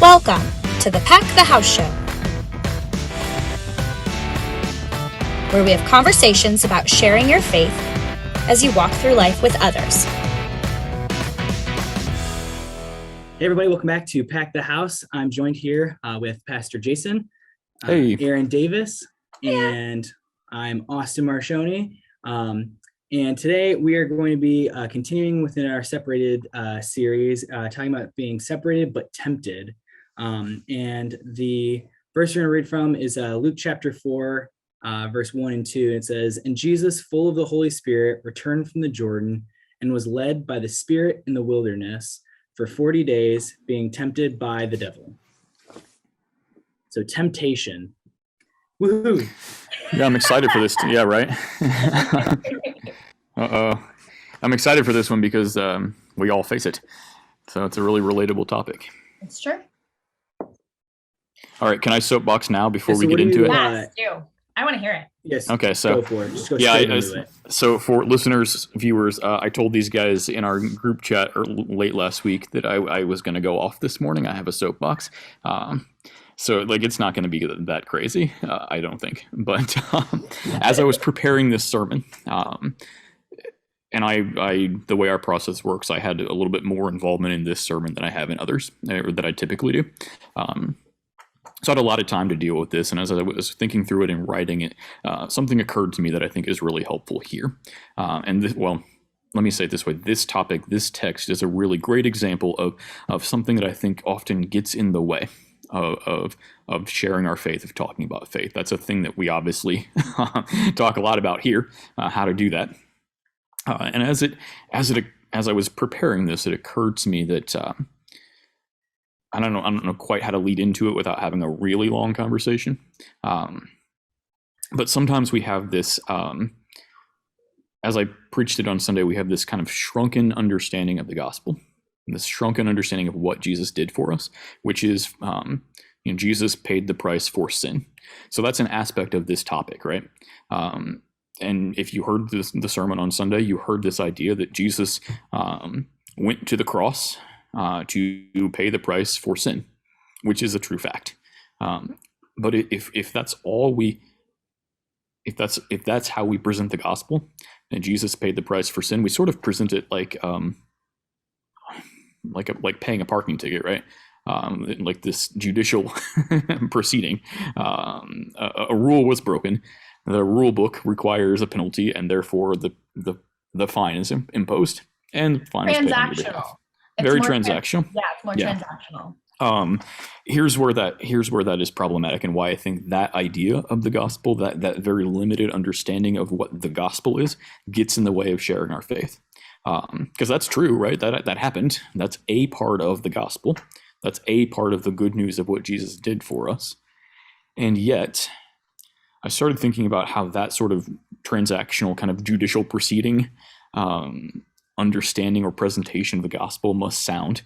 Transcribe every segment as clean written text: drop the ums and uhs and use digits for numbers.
Welcome to the Pack the House Show, where we have conversations about sharing your faith as you walk through life with others. Hey everybody, welcome back to Pack the House. I'm joined here with Pastor Jason, Hey. Aaron Davis, and I'm Austin Marshoni. And today we are going to be continuing within our separated series, talking about being separated but tempted. And the verse we're going to read from is Luke chapter 4, verse 1 and 2. It says, "And Jesus, full of the Holy Spirit, returned from the Jordan and was led by the Spirit in the wilderness for 40 days, being tempted by the devil." So temptation. Woohoo! Yeah, I'm excited for this. Yeah, right? I'm excited for this one because we all face it. So it's a really relatable topic. It's true. All right, can I soapbox now before So we what get do into you, it? Yes, do. I want to hear it. Yes. Okay, so go for it. Just go yeah, straight into it. so for listeners, viewers, I told these guys in our group chat late last week that I was going to go off this morning. I have a soapbox. So like it's not going to be that crazy, I don't think. But as I was preparing this sermon, and I the way our process works, I had a little bit more involvement in this sermon than I have in others, or that I typically do. So I had a lot of time to deal with this, and as I was thinking through it and writing it, something occurred to me that I think is really helpful here. Let me say it this way: this topic, this text, is a really great example of something that I think often gets in the way of sharing our faith, of talking about faith. That's a thing that we obviously talk a lot about here, how to do that. And as I was preparing this, it occurred to me that I don't know quite how to lead into it without having a really long conversation. But sometimes we have this, as I preached it on Sunday, we have this kind of shrunken understanding of the gospel, this shrunken understanding of what Jesus did for us, which is, Jesus paid the price for sin. So that's an aspect of this topic, right? And if you heard the sermon on Sunday, you heard this idea that Jesus went to the cross to pay the price for sin, which is a true fact. But if that's all if that's how we present the gospel, and Jesus paid the price for sin, we sort of present it like paying a parking ticket, right? Like this judicial proceeding. A rule was broken. The rule book requires a penalty, and therefore the fine is imposed, and the fine is paid on your behalf. Very transactional. It's more transactional. Here's where that is problematic, and why I think that idea of the gospel, that very limited understanding of what the gospel is, gets in the way of sharing our faith. Because that's true, right? That happened. That's a part of the gospel. That's a part of the good news of what Jesus did for us. And yet, I started thinking about how that sort of transactional kind of judicial proceeding, understanding or presentation of the gospel must sound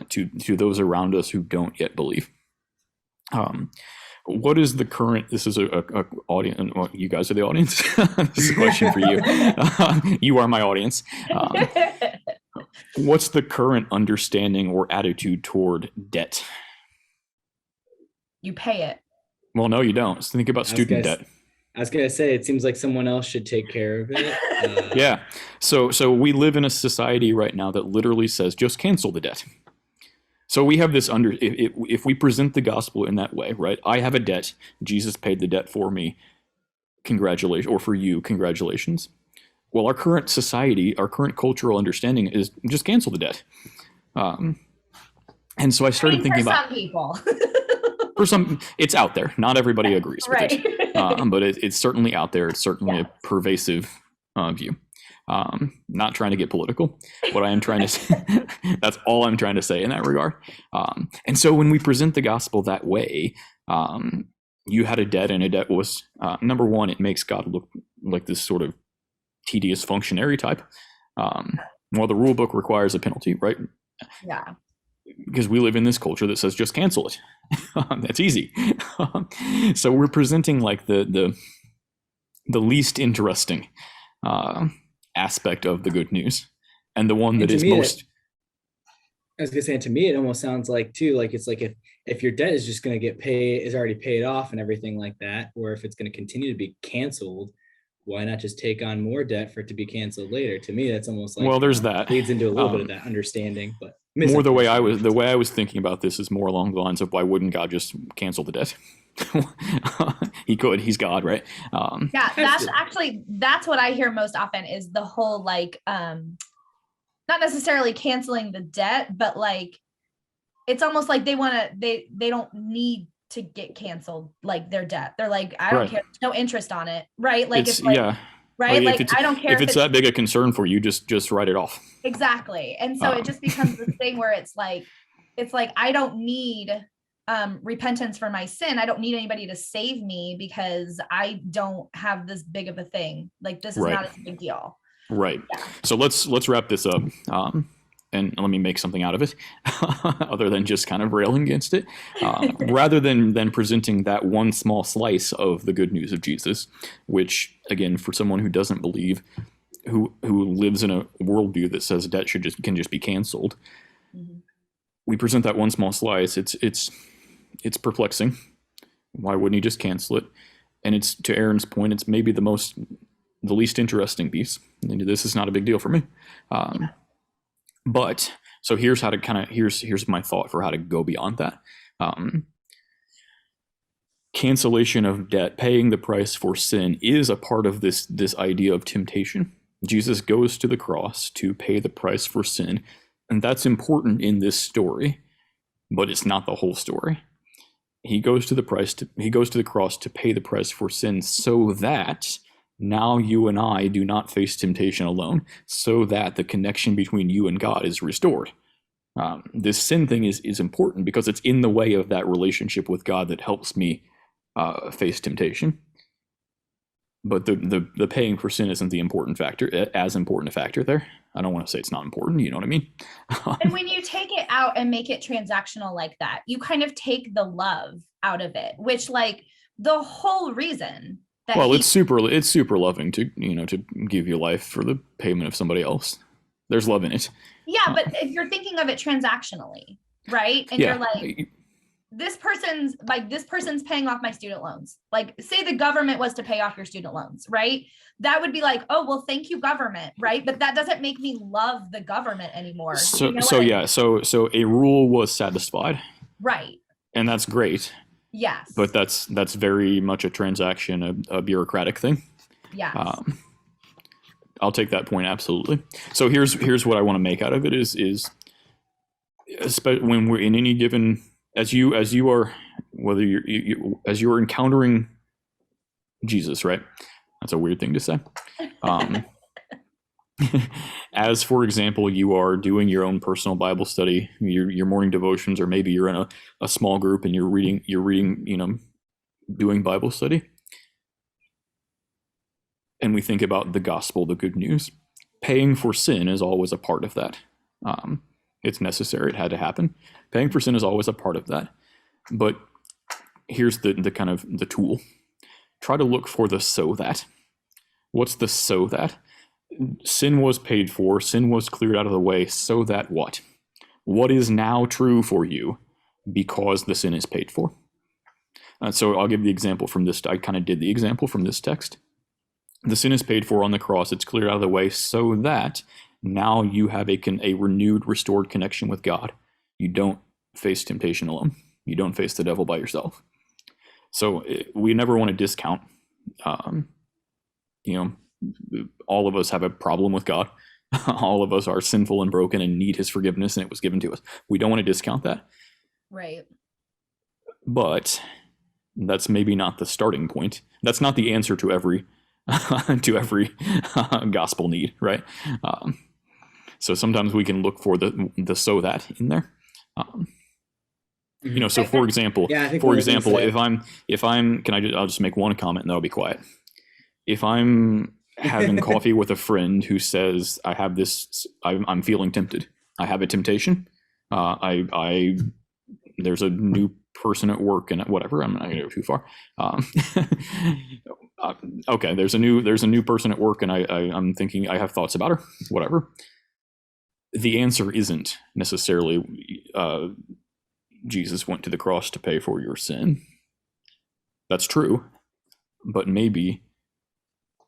to those around us who don't yet believe. What is the current? This is a audience. Well, you guys are the audience. This is a question for you. You are my audience. What's the current understanding or attitude toward debt? You pay it. Well, no, you don't. So think about student debt. I was gonna say, it seems like someone else should take care of it. Yeah. So we live in a society right now that literally says just cancel the debt. So we have this if we present the gospel in that way, right? I have a debt. Jesus paid the debt for me. Congratulations, or for you, congratulations. Well, our current society, our current cultural understanding is just cancel the debt. And so I started thinking about, some people. For some, it's out there. Not everybody agrees with Right. it, but it's certainly out there. It's certainly a pervasive view. Not trying to get political. What I am trying to say, that's all I'm trying to say in that regard. And so when we present the gospel that way, you had a debt, and a debt was, number one, it makes God look like this sort of tedious functionary type. Well, the rule book requires a penalty, right? Yeah. Because we live in this culture that says just cancel it. That's easy. So we're presenting like the least interesting aspect of the good news, and the one that is most I was gonna say, to me, it almost sounds like too, like it's like if your debt is just gonna get paid, is already paid off and everything like that, or if it's gonna continue to be canceled, why not just take on more debt for it to be canceled later? To me, that's almost like, Well, there's that. leads into a little bit of that understanding, but More the way I was thinking about this is more along the lines of, why wouldn't God just cancel the debt? He could. He's God, right? Yeah, that's what I hear most often, is the whole like not necessarily canceling the debt, but like it's almost like they don't need to get canceled, like their debt. They're like, I don't Right. care, there's no interest on it, right? Like It's it's like, yeah. right? Like, Like I don't care if it's that big a concern for you, just write it off. exactly. And so it just becomes this thing where it's like I don't need repentance for my sin. I don't need anybody to save me because I don't have this big of a thing. Like this is Right. not a big deal. Right. Yeah. So let's wrap this up, and let me make something out of it, other than just kind of railing against it. Rather than presenting that one small slice of the good news of Jesus, which, again, for someone who doesn't believe, who lives in a worldview that says debt can just be canceled, Mhm. we present that one small slice. It's perplexing. Why wouldn't he just cancel it? And it's, to Aaron's point, it's maybe the least interesting piece. This is not a big deal for me. But so here's how to here's my thought for how to go beyond that. Cancellation of debt, paying the price for sin, is a part of this idea of temptation. Jesus goes to the cross to pay the price for sin, and that's important in this story, but it's not the whole story. He goes to the cross to pay the price for sin, so that now you and I do not face temptation alone, so that the connection between you and God is restored. This sin thing is important because it's in the way of that relationship with God that helps me face temptation. But the paying for sin isn't as important a factor there. I don't want to say it's not important. You know what I mean? And when you take it out and make it transactional like that, you kind of take the love out of it, which, like, the whole reason that it's super loving to give your life for the payment of somebody else. There's love in it. Yeah, but if you're thinking of it transactionally, right? And you're like, this person's paying off my student loans. Like, say the government was to pay off your student loans, right? That would be like, oh, well, thank you, government, right? But that doesn't make me love the government anymore. So a rule was satisfied. Right. And that's great. Yes. But that's very much a transaction, a bureaucratic thing. Yes. I'll take that point, absolutely. So here's what I want to make out of it is when we're in any given, as you are, whether as you're encountering Jesus, right? That's a weird thing to say. As, for example, you are doing your own personal Bible study, your morning devotions, or maybe you're in a small group and you're reading, doing Bible study. And we think about the gospel, the good news. Paying for sin is always a part of that. It's necessary. It had to happen. Paying for sin is always a part of that. But here's the kind of the tool. Try to look for the so that. What's the so that? Sin was paid for. Sin was cleared out of the way. So that what? What is now true for you because the sin is paid for? So I'll give the example from this. I kind of did the example from this text. The sin is paid for on the cross. It's cleared out of the way so that now you have a renewed, restored connection with God. You don't face temptation alone. You don't face the devil by yourself. So we never want to discount, all of us have a problem with God. All of us are sinful and broken and need his forgiveness, and it was given to us. We don't want to discount that. Right. But that's maybe not the starting point. That's not the answer to every gospel need, right? So sometimes we can look for the so that in there. So for example, if I'm, I'll just make one comment and then I'll be quiet. If I'm having coffee with a friend who says, I have this, I'm feeling tempted. I have a temptation. There's a new person at work and whatever. I'm not going to go too far. Okay. There's a new person at work and I'm thinking I have thoughts about her, whatever. the answer isn't necessarily Jesus went to the cross to pay for your sin. That's true, but maybe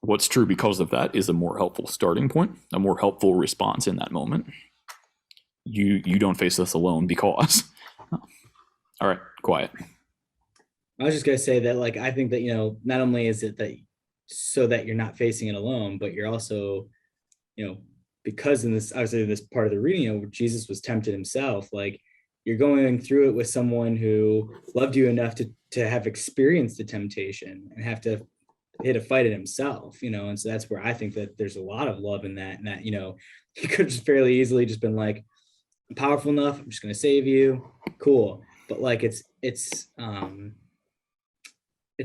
what's true because of that is a more helpful starting point, a more helpful response in that moment. You don't face this alone because. All right, quiet. I was just gonna say that, like, I think that, you know, not only is it that so that you're not facing it alone, but you're also, you know, because in this, obviously this part of the reading, you know, Jesus was tempted himself, like you're going through it with someone who loved you enough to have experienced the temptation and have to hit a fight it himself, you know. And so that's where I think that there's a lot of love in that, and that, you know, he could just fairly easily just been like, I'm powerful enough, I'm just gonna save you, cool. But like it's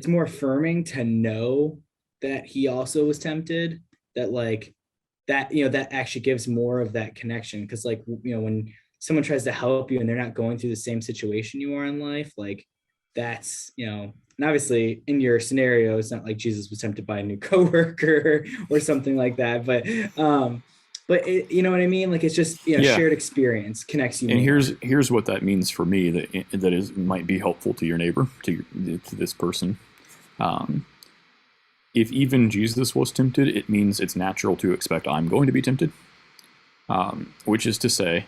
more affirming to know that he also was tempted, that like that, you know, that actually gives more of that connection. Because like, you know, when someone tries to help you and they're not going through the same situation you are in life, like that's, you know, and obviously in your scenario, it's not like Jesus was tempted by a new coworker or something like that, but it, you know what I mean? Like, it's just, you know, shared experience connects you. And more. Here's what that means for me, that is might be helpful to your neighbor, to this person. If even Jesus was tempted, it means it's natural to expect I'm going to be tempted. Which is to say,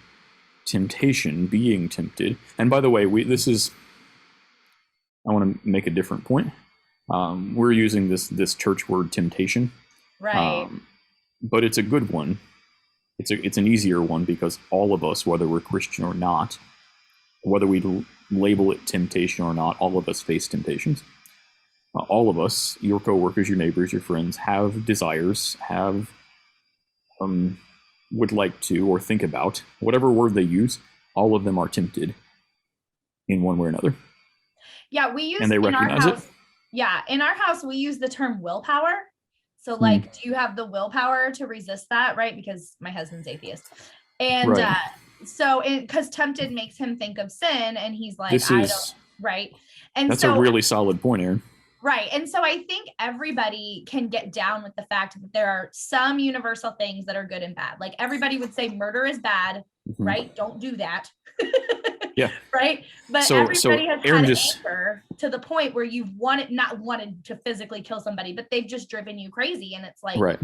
temptation, being tempted. And by the way, I want to make a different point. We're using this church word temptation, right? But it's a good one. It's an easier one because all of us, whether we're Christian or not, whether we label it temptation or not, all of us face temptations. All of us, your coworkers, your neighbors, your friends, have desires, have would like to or think about, whatever word they use, all of them are tempted in one way or another. Yeah, we use, and they recognize it. Yeah, in our house, we use the term willpower. So like, do you have the willpower to resist that, right? Because my husband's atheist. And right. So because tempted makes him think of sin, and he's like, right? And that's a really solid point, Aaron. Right. And so I think everybody can get down with the fact that there are some universal things that are good and bad. Like everybody would say murder is bad, right? Don't do that. Yeah. Right. But everybody has Aaron had anger to the point where you've not wanted to physically kill somebody, but they've just driven you crazy. And it's like, right.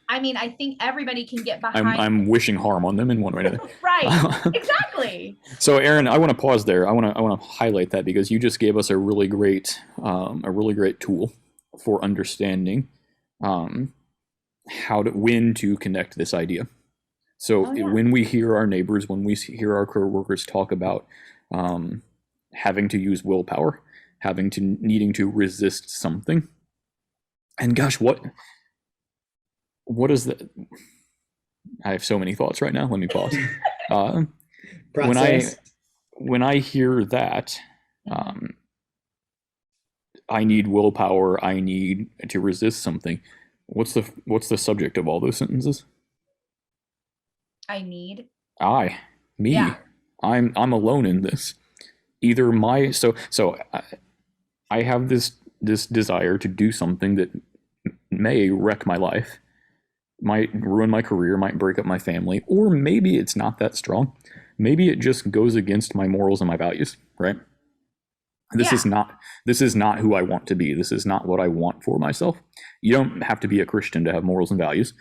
I mean, I think everybody can get behind. I'm wishing harm on them in one way or another. Right. Exactly. So, Aaron, I want to pause there. I want to highlight that because you just gave us a really great tool for understanding when to connect this idea. So, when we hear our neighbors, when we hear our coworkers talk about having to use willpower, needing to resist something, and gosh, what is that? I have so many thoughts right now. Let me pause. When I hear that, I need willpower. I need to resist something. What's the subject of all those sentences? Me. Yeah. I'm alone in this. Either I have this desire to do something that may wreck my life, might ruin my career, might break up my family, or maybe it's not that strong. Maybe it just goes against my morals and my values, right? This is not who I want to be. This is not what I want for myself. You don't have to be a Christian to have morals and values.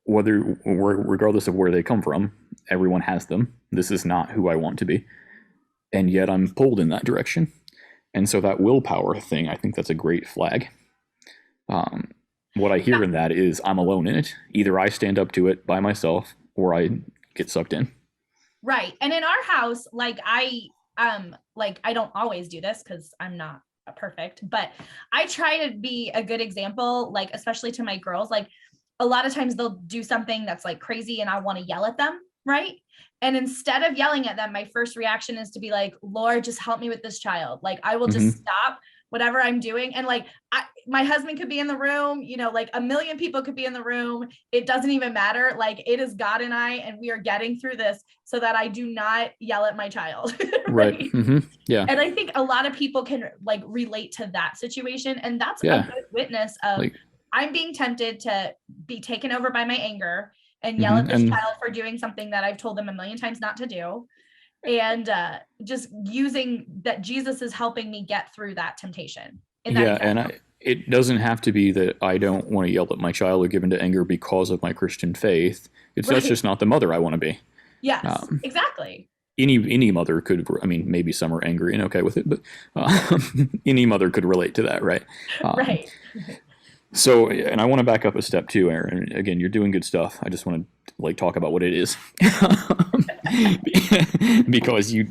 Regardless of where they come from, everyone has them. This is not who I want to be. And yet I'm pulled in that direction. And so that willpower thing, I think that's a great flag. What I hear in that is I'm alone in it. Either I stand up to it by myself or I get sucked in. Right. And in our house, I don't always do this because I'm not perfect, but I try to be a good example, like, especially to my girls. Like, a lot of times they'll do something that's like crazy and I want to yell at them. Right. And instead of yelling at them, my first reaction is to be like, Lord, just help me with this child. Like, I will just stop whatever I'm doing. And like, my husband could be in the room, you know, like a million people could be in the room. It doesn't even matter. Like, it is God and I, and we are getting through this so that I do not yell at my child. Right. Yeah. And I think a lot of people can like relate to that situation. And that's a good witness of, I'm being tempted to be taken over by my anger. and yell at this And child for doing something that I've told them a million times not to do. And just using that Jesus is helping me get through that temptation. yeah, and it doesn't have to be that I don't want to yell at my child or give in to anger because of my Christian faith. That's Right. just not the mother I want to be. Yes, exactly. Any mother could, I mean, maybe some are angry and okay with it, but any mother could relate to that, right? Right. So, and I want to back up a step too, Aaron. Again, you're doing good stuff. I just want to like talk about what it is, because you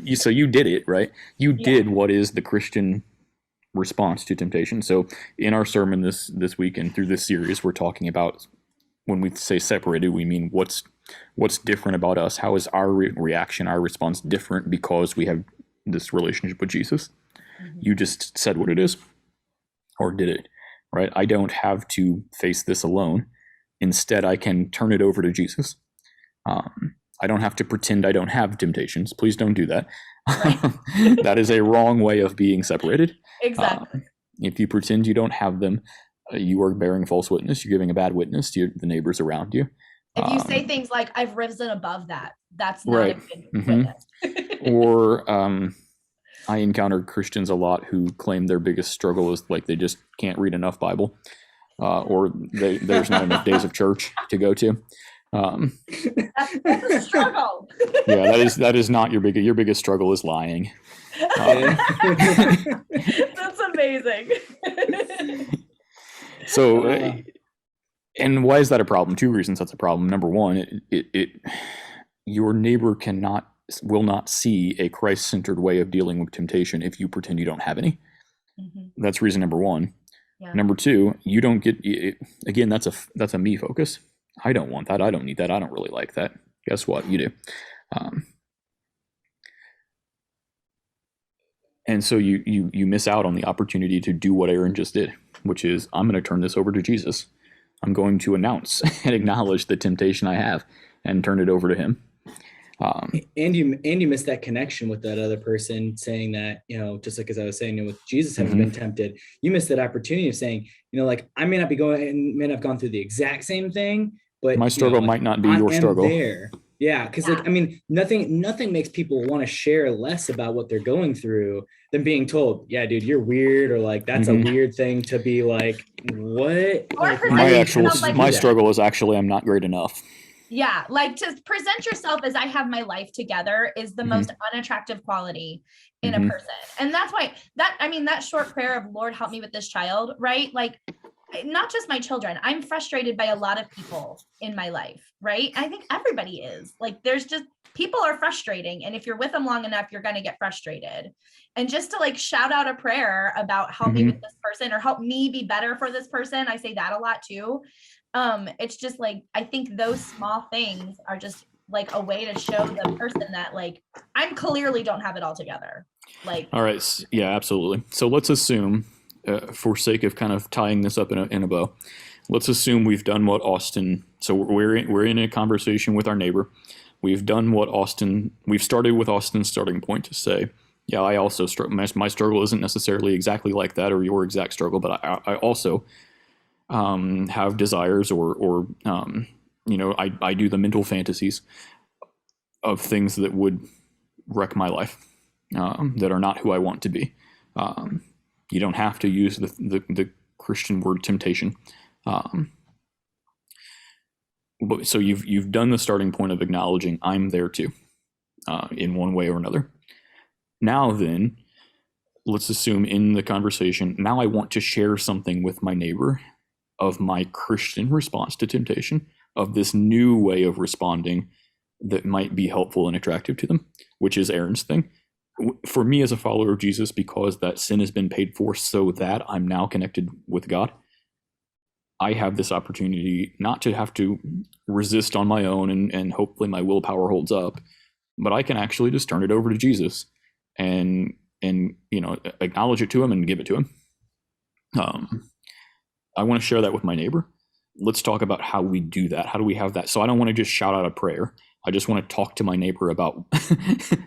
did it, right? You did what is the Christian response to temptation. So, in our sermon this week and through this series, we're talking about, when we say separated, we mean what's different about us. How is our reaction, our response different because we have this relationship with Jesus? Mm-hmm. You just said what it is, or did it, right? I don't have to face this alone. Instead, I can turn it over to Jesus. I don't have to pretend I don't have temptations. Please don't do that. Right. That is a wrong way of being separated. Exactly. If you pretend you don't have them, you are bearing false witness. You're giving a bad witness to the neighbors around you. If you say things like, I've risen above that, that's not right. a good witness. Or I encounter Christians a lot who claim their biggest struggle is like they just can't read enough Bible, or there's not enough days of church to go to. That's a struggle. Yeah, that is not your biggest struggle is lying. That's amazing. So, and why is that a problem? Two reasons that's a problem. Number one, your neighbor will not see a Christ-centered way of dealing with temptation if you pretend you don't have any. Mm-hmm. That's reason number one. Yeah. Number two, you don't get, again, that's a me focus. I don't want that. I don't need that. I don't really like that. Guess what? You do. And so you miss out on the opportunity to do what Aaron just did, which is, I'm going to turn this over to Jesus. I'm going to announce and acknowledge the temptation I have and turn it over to him. And you missed that connection with that other person, saying that, just like as I was saying, with Jesus having been tempted, you missed that opportunity of saying, like, I may not have gone through the exact same thing, but my struggle might not be your struggle. There. Yeah. Cause nothing makes people want to share less about what they're going through than being told, yeah, dude, you're weird. Or like, that's a weird thing to be like, what? Like, my struggle is actually, I'm not great enough. Yeah. Like, to present yourself as I have my life together is the most unattractive quality in a person. And that's why that short prayer of, Lord, help me with this child, right? Like, not just my children. I'm frustrated by a lot of people in my life, right? I think everybody is. Like, people are frustrating. And if you're with them long enough, you're going to get frustrated. And just to like shout out a prayer about help me with this person, or help me be better for this person. I say that a lot too. It's just like, I think those small things are just like a way to show the person that like, I'm clearly don't have it all together. Like, all right. Yeah, absolutely. So let's assume, for sake of kind of tying this up in a bow, let's assume we've done what Austin. So we're in a conversation with our neighbor. We've started with Austin's starting point to say, yeah, I also my struggle isn't necessarily exactly like that or your exact struggle, but I also have desires or I do the mental fantasies of things that would wreck my life, that are not who I want to be. You don't have to use the Christian word temptation. But so you've done the starting point of acknowledging I'm there too, in one way or another. Now then, let's assume in the conversation, now I want to share something with my neighbor of my Christian response to temptation, of this new way of responding that might be helpful and attractive to them, which is Aaron's thing. For me as a follower of Jesus, because that sin has been paid for so that I'm now connected with God, I have this opportunity not to have to resist on my own and hopefully my willpower holds up, but I can actually just turn it over to Jesus and acknowledge it to him and give it to him. I want to share that with my neighbor. Let's talk about how we do that. How do we have that? So I don't want to just shout out a prayer. I just want to talk to my neighbor about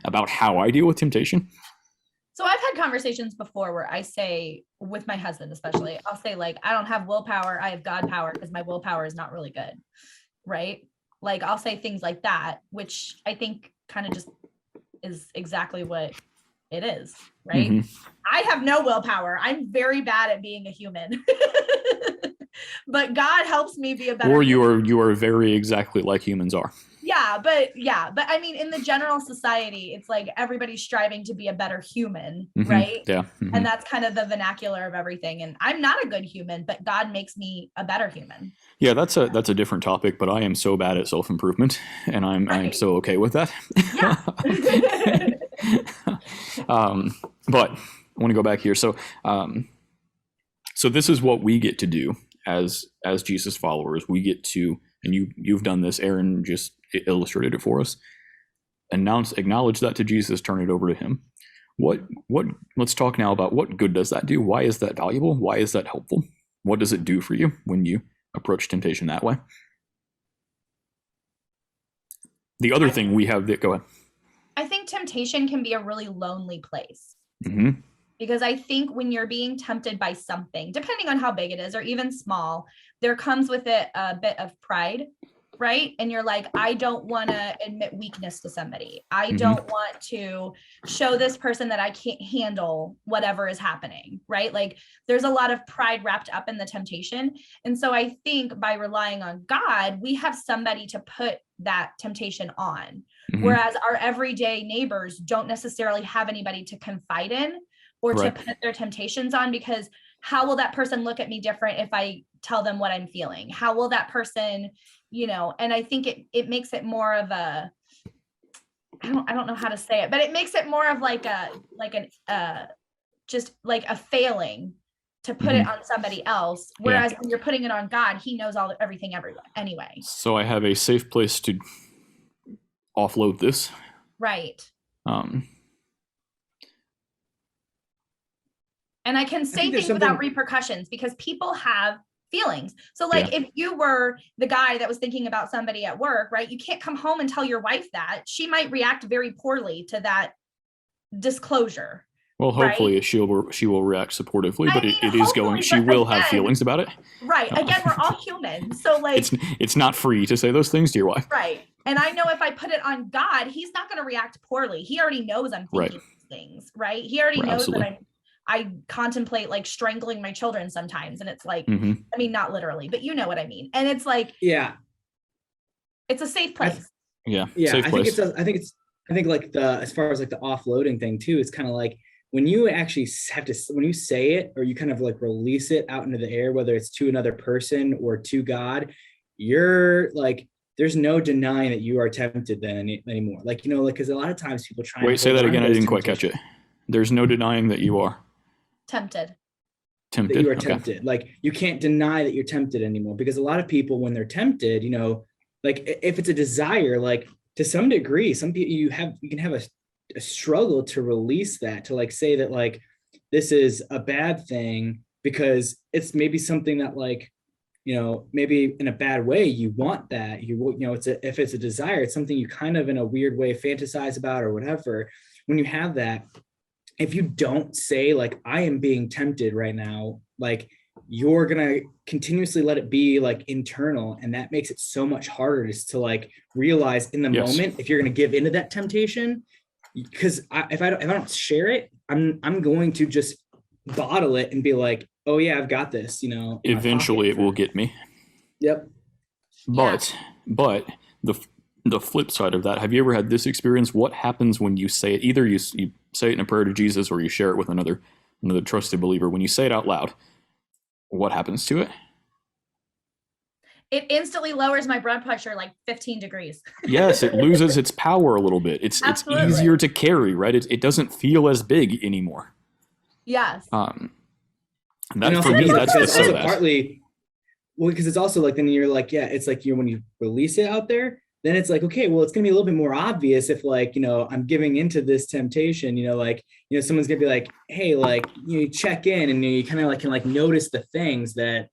about how I deal with temptation. So I've had conversations before where I say, with my husband especially, I'll say like, I don't have willpower, I have God power, because my willpower is not really good, right? Like I'll say things like that, which I think kind of just is exactly what it is, right? I have no willpower. I'm very bad at being a human. But God helps me be a better Or human. you are very exactly like humans are. But I mean, in the general society, it's like everybody's striving to be a better human, Mhm. right? Yeah. And that's kind of the vernacular of everything. And I'm not a good human, but God makes me a better human. Yeah, that's a different topic, but I am so bad at self-improvement, and I'm Right. so okay with that. Yeah. But I want to go back here. So this is what we get to do as Jesus followers. We get to, and you've done this. Aaron just illustrated it for us. Acknowledge that to Jesus, turn it over to him. Let's talk now about what good does that do? Why is that valuable? Why is that helpful? What does it do for you when you approach temptation that way? The other thing we have that, go ahead. I think temptation can be a really lonely place. Mm-hmm. Because I think when you're being tempted by something, depending on how big it is or even small, there comes with it a bit of pride, right? And you're like, I don't want to admit weakness to somebody. I don't want to show this person that I can't handle whatever is happening, right? Like there's a lot of pride wrapped up in the temptation. And so I think by relying on God, we have somebody to put that temptation on. Whereas our everyday neighbors don't necessarily have anybody to confide in or to put their temptations on, because how will that person look at me different if I tell them what I'm feeling? How will that person, and I think it makes it more of a, I don't know how to say it, but it makes it more of just like a failing to put it on somebody else. Whereas when you're putting it on God, he knows everything everywhere anyway. So I have a safe place to offload this. Right. And I can say things without repercussions because people have feelings. So like if you were the guy that was thinking about somebody at work, right? You can't come home and tell your wife that. She might react very poorly to that disclosure. Well, hopefully right? she will react supportively, but it is going, she will have feelings about it. Right. Again, we're all human. So like it's not free to say those things to your wife. Right. And I know if I put it on God, he's not going to react poorly. He already knows I'm thinking these things, right? He already knows that I contemplate like strangling my children sometimes. And it's like, I mean, not literally, but you know what I mean? And it's like, it's a safe place. Safe place. I think like as far as like the offloading thing too, it's kind of like when you actually have to, when you say it, or you kind of like release it out into the air, whether it's to another person or to God, you're like, there's no denying that you are tempted then anymore. Like, like, cause a lot of times people try. Wait, say that again. I didn't quite catch it. There's no denying that you are tempted. That you are tempted. Like you can't deny that you're tempted anymore, because a lot of people, when they're tempted, like if it's a desire, like to some degree, some people you can have a struggle to release that, to like say that like this is a bad thing because it's maybe something that like, maybe in a bad way you want that, if it's a desire, it's something you kind of in a weird way fantasize about or whatever. When you have that, if you don't say like, I am being tempted right now, like you're going to continuously let it be like internal. And that makes it so much harder to like realize in the moment, if you're going to give into that temptation, because if I don't share it, I'm going to just bottle it and be like, oh yeah, I've got this, eventually it will get me. Yep. But the flip side of that, have you ever had this experience? What happens when you say it? Either you say it in a prayer to Jesus or you share it with another trusted believer. When you say it out loud, what happens to it? It instantly lowers my blood pressure like 15 degrees. Yes, it loses its power a little bit. It's easier to carry, right? It doesn't feel as big anymore. Yes. That for me, that's the so bad. Partly, well, because it's also like then you're like, it's like when you release it out there, then it's like, okay, well, it's gonna be a little bit more obvious if like, I'm giving into this temptation, someone's gonna be like, hey, like you check in and you kind of like can like notice the things that.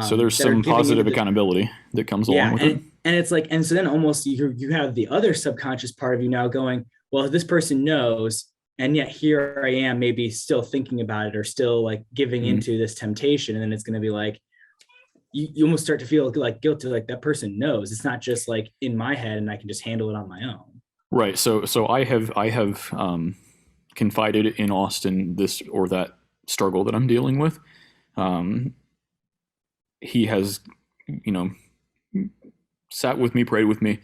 So there's some positive accountability that comes along with it. And it's like, and so then almost you have the other subconscious part of you now going, well, this person knows, and yet here I am maybe still thinking about it or still like giving into this temptation. And then it's going to be like, you almost start to feel like guilty, like that person knows. It's not just like in my head and I can just handle it on my own. Right. So I have confided in Austin this or that struggle that I'm dealing with. He has, sat with me, prayed with me.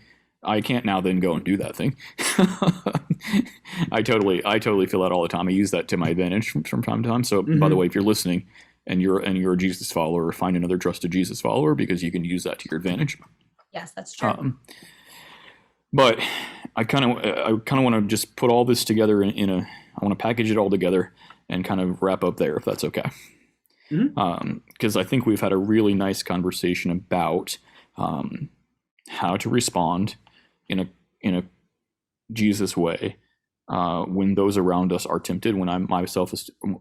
I can't now then go and do that thing. I totally feel that all the time. I use that to my advantage from time to time. So by the way, if you're listening and you're a Jesus follower, find another trusted Jesus follower, because you can use that to your advantage. Yes, that's true. But I kind of want to just put all this together I want to package it all together and kind of wrap up there, if that's okay. Because I think we've had a really nice conversation about how to respond in a Jesus way when those around us are tempted. When I'm myself,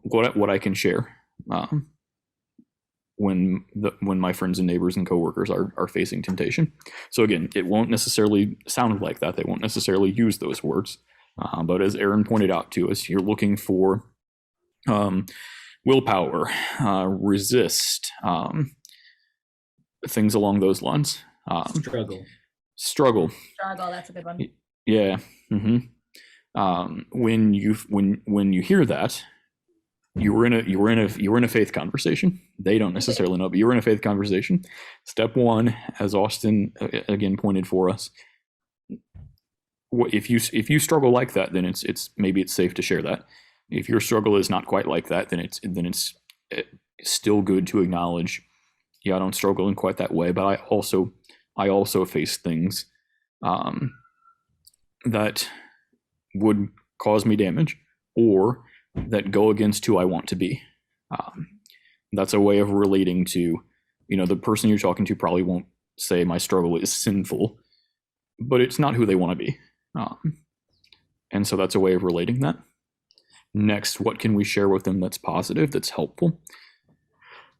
what I can share when my friends and neighbors and coworkers are facing temptation. So again, it won't necessarily sound like that. They won't necessarily use those words. But as Aaron pointed out to us, you're looking for willpower, resist, things along those lines. Struggle. That's a good one. Yeah. When you hear that, you were in a faith conversation. They don't necessarily know, but you were in a faith conversation. Step one, as Austin again pointed for us, if you struggle like that, then it's maybe it's safe to share that. If your struggle is not quite like that, then it's still good to acknowledge, yeah, I don't struggle in quite that way, but I also face things that would cause me damage or that go against who I want to be. That's a way of relating to, the person you're talking to probably won't say my struggle is sinful, but it's not who they want to be. And so that's a way of relating that. Next, what can we share with them that's positive, that's helpful?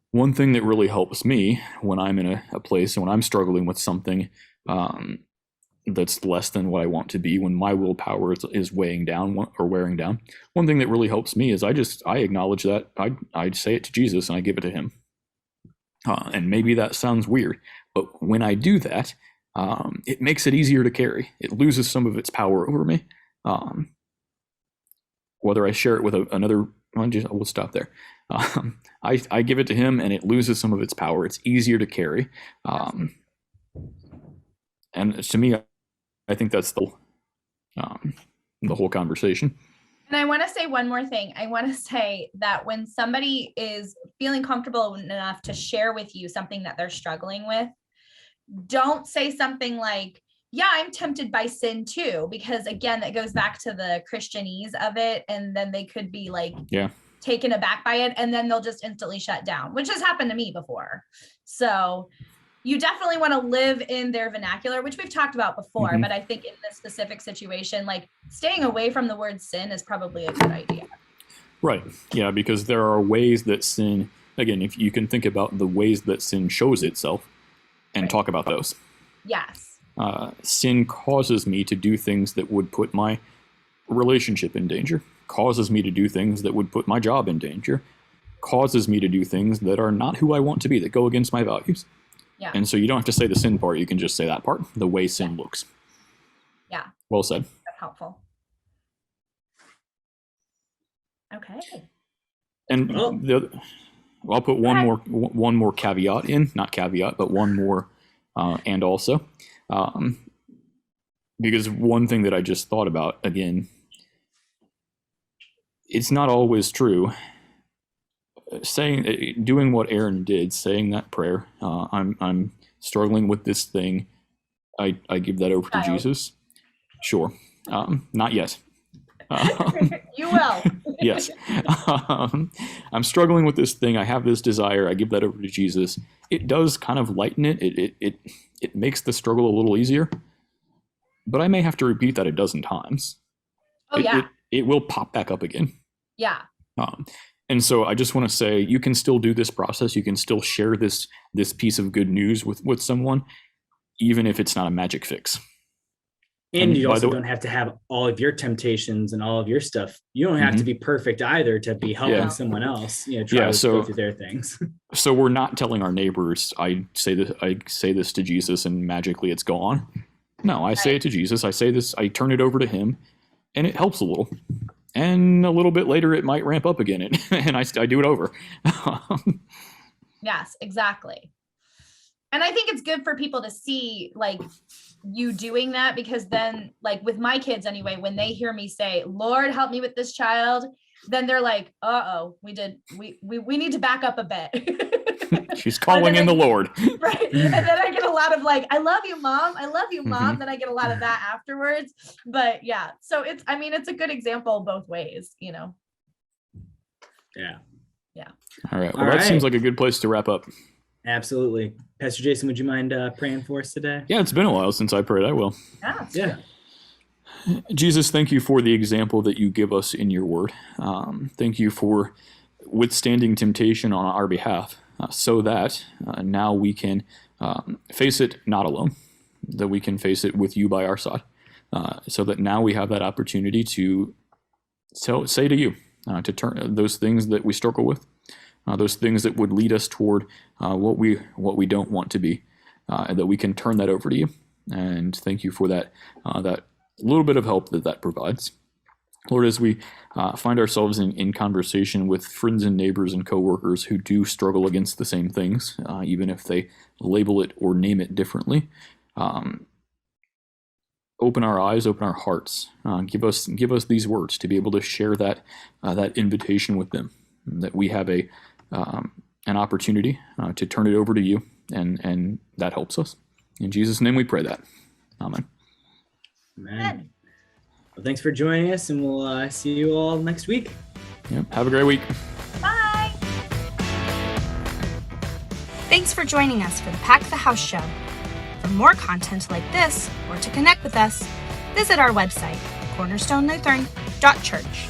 One thing that really helps me when I'm in a place and when I'm struggling with something that's less than what I want to be, when my willpower is weighing down or wearing down, one thing that really helps me is I acknowledge that. I say it to Jesus and I give it to him. And maybe that sounds weird, but when I do that, it makes it easier to carry. It loses some of its power over me. Whether I share it with another, we'll stop there. I give it to him and it loses some of its power. It's easier to carry. And to me, I think that's the whole conversation. And I want to say one more thing. I want to say that when somebody is feeling comfortable enough to share with you something that they're struggling with, don't say something like, yeah, I'm tempted by sin too, because again, that goes back to the Christianese of it. And then they could be like, taken aback by it. And then they'll just instantly shut down, which has happened to me before. So you definitely want to live in their vernacular, which we've talked about before. But I think in this specific situation, like staying away from the word sin is probably a good idea. Right. Yeah, because there are ways that sin, again, if you can think about the ways that sin shows itself and talk about those. Yes. Sin causes me to do things that would put my relationship in danger, causes me to do things that would put my job in danger, causes me to do things that are not who I want to be, that go against my values. Yeah. And so you don't have to say the sin part, you can just say that part, the way sin looks. Yeah. Well said. That's helpful. Okay. And I'll put one more caveat in, not caveat, but one more and also. Because one thing that I just thought about, again, it's not always true. Doing what Aaron did, saying that prayer, I'm struggling with this thing, I give that over to Jesus. Sure. Not yet. You will. Yes. I'm struggling with this thing. I have this desire. I give that over to Jesus. It does kind of lighten it. It makes the struggle a little easier. But I may have to repeat that a dozen times. Oh, yeah. It will pop back up again. Yeah. And so I just want to say, you can still do this process. You can still share this piece of good news with someone, even if it's not a magic fix. And you by also the way- don't have to have all of your temptations and all of your stuff. You don't have to be perfect either to be helping Yeah. someone else, try Yeah, to so- go through their things. So we're not telling our neighbors, I say this to Jesus and magically it's gone. No, I say it to Jesus. I say this, I turn it over to him, and it helps a little. And a little bit later, it might ramp up again, and I do it over. Yes, exactly. And I think it's good for people to see like you doing that, because then like with my kids anyway, when they hear me say, Lord, help me with this child, then they're like, we need to back up a bit. She's calling in the Lord. Right. And then I get a lot of like, I love you, mom. I love you, mom. Then I get a lot of that afterwards. But yeah, so it's a good example both ways, Yeah. All right. Well, All that right. seems like a good place to wrap up. Absolutely. Pastor Jason, would you mind praying for us today? Yeah, it's been a while since I prayed. I will. Yeah. Jesus, thank you for the example that you give us in your word. Thank you for withstanding temptation on our behalf, so that now we can face it not alone, that we can face it with you by our side, so that now we have that opportunity to say to you, to turn those things that we struggle with, those things that would lead us toward what we don't want to be, and that we can turn that over to you. And thank you for that little bit of help that provides. Lord, as we find ourselves in conversation with friends and neighbors and coworkers who do struggle against the same things, even if they label it or name it differently, open our eyes, open our hearts, give us these words to be able to share that invitation with them, that we have an opportunity to turn it over to you, and that helps us. In Jesus' name we pray that. Amen. Amen. Well, thanks for joining us, and we'll see you all next week. Yep. Have a great week. Bye. Thanks for joining us for the Pack the House show. For more content like this, or to connect with us, visit our website, cornerstonelutheran.church.